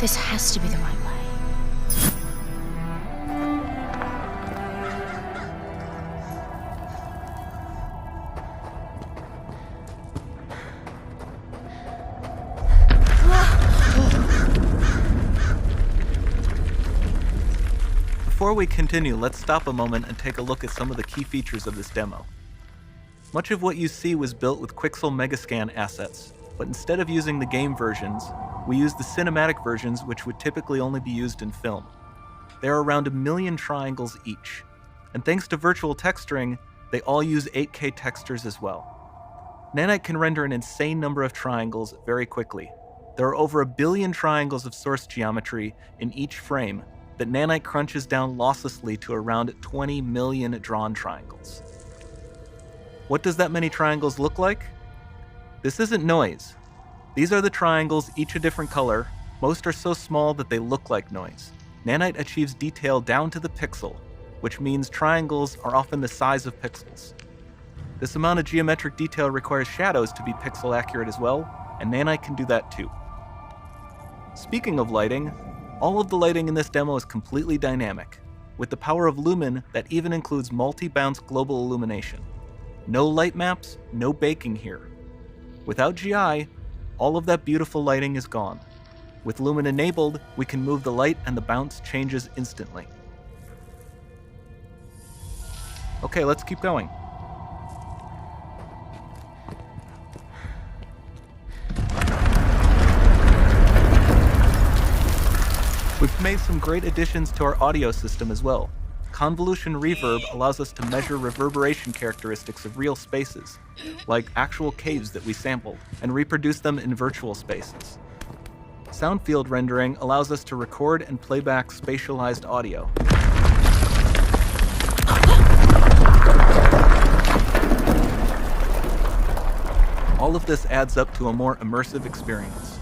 This has to be the right way. Before we continue, let's stop a moment and take a look at some of the key features of this demo. Much of what you see was built with Quixel Megascan assets, but instead of using the game versions, we used the cinematic versions, which would typically only be used in film. There are around 1 million triangles each, and thanks to virtual texturing, they all use 8K textures as well. Nanite can render an insane number of triangles very quickly. There are over 1 billion triangles of source geometry in each frame that Nanite crunches down losslessly to around 20 million drawn triangles. What does that many triangles look like? This isn't noise. These are the triangles, each a different color. Most are so small that they look like noise. Nanite achieves detail down to the pixel, which means triangles are often the size of pixels. This amount of geometric detail requires shadows to be pixel accurate as well, and Nanite can do that too. Speaking of lighting, all of the lighting in this demo is completely dynamic, with the power of Lumen that even includes multi-bounce global illumination. No light maps, no baking here. Without GI, all of that beautiful lighting is gone. With Lumen enabled, we can move the light and the bounce changes instantly. Okay, let's keep going. We've made some great additions to our audio system as well. Convolution reverb allows us to measure reverberation characteristics of real spaces, like actual caves that we sampled, and reproduce them in virtual spaces. Sound field rendering allows us to record and play back spatialized audio. All of this adds up to a more immersive experience.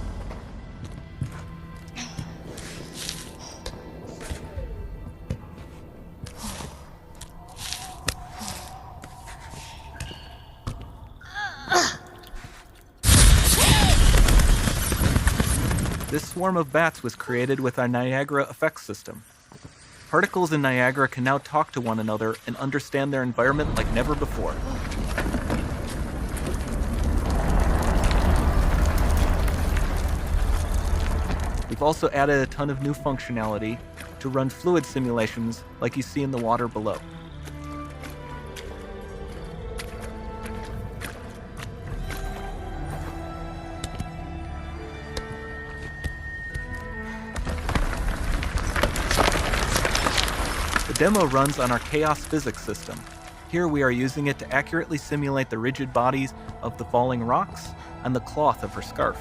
This swarm of bats was created with our Niagara effects system. Particles in Niagara can now talk to one another and understand their environment like never before. We've also added a ton of new functionality to run fluid simulations like you see in the water below. The demo runs on our chaos physics system. Here we are using it to accurately simulate the rigid bodies of the falling rocks and the cloth of her scarf.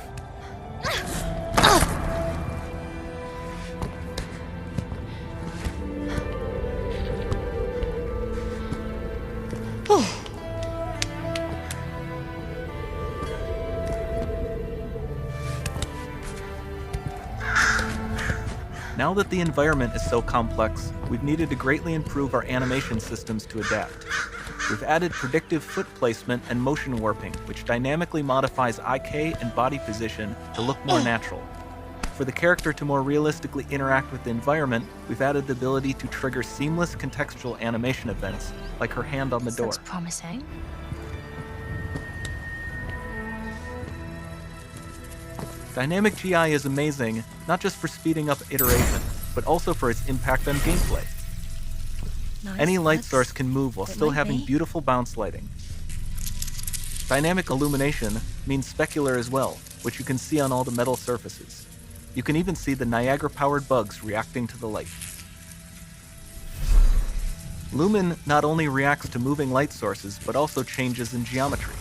Now that the environment is so complex, we've needed to greatly improve our animation systems to adapt. We've added predictive foot placement and motion warping, which dynamically modifies IK and body position to look more natural. For the character to more realistically interact with the environment, we've added the ability to trigger seamless contextual animation events, like her hand on the door. That's promising. Dynamic GI is amazing, not just for speeding up iteration, but also for its impact on gameplay. Nice. Any light source can move while still having be. beautiful bounce lighting. Dynamic illumination means specular as well, which you can see on all the metal surfaces. You can even see the Niagara-powered bugs reacting to the light. Lumen not only reacts to moving light sources, but also changes in geometry.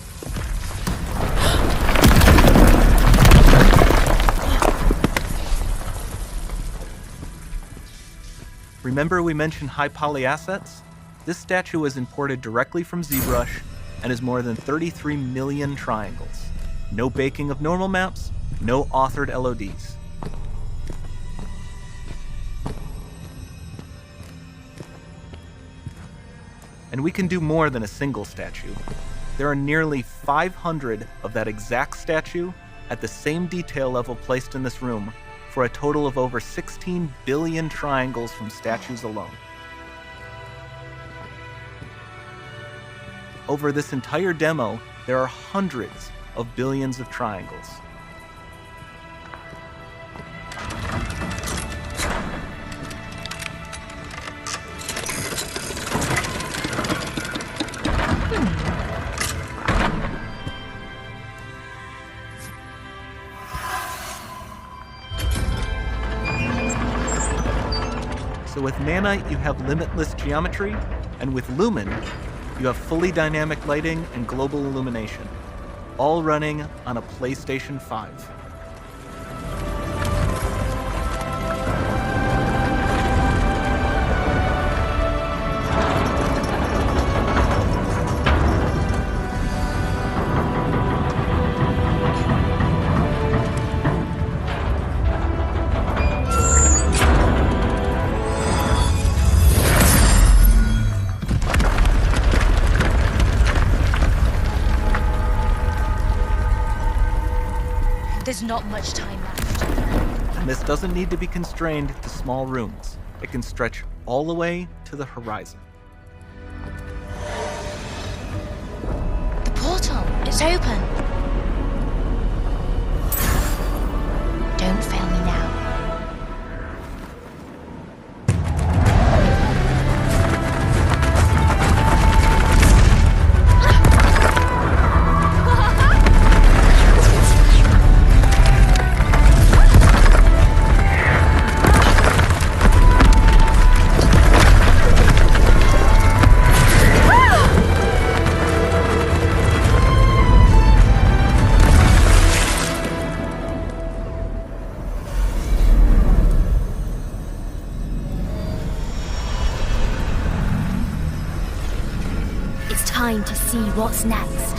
Remember we mentioned high poly assets? This statue was imported directly from ZBrush and is more than 33 million triangles. No baking of normal maps, no authored LODs. And we can do more than a single statue. There are nearly 500 of that exact statue at the same detail level placed in this room for a total of over 16 billion triangles from statues alone. Over this entire demo, there are hundreds of billions of triangles. So with Nanite, you have limitless geometry, and with Lumen, you have fully dynamic lighting and global illumination, all running on a PlayStation 5. There's not much time left. And this doesn't need to be constrained to small rooms. It can stretch all the way to the horizon. The portal, it's open. Don't fail me now. Time to see what's next.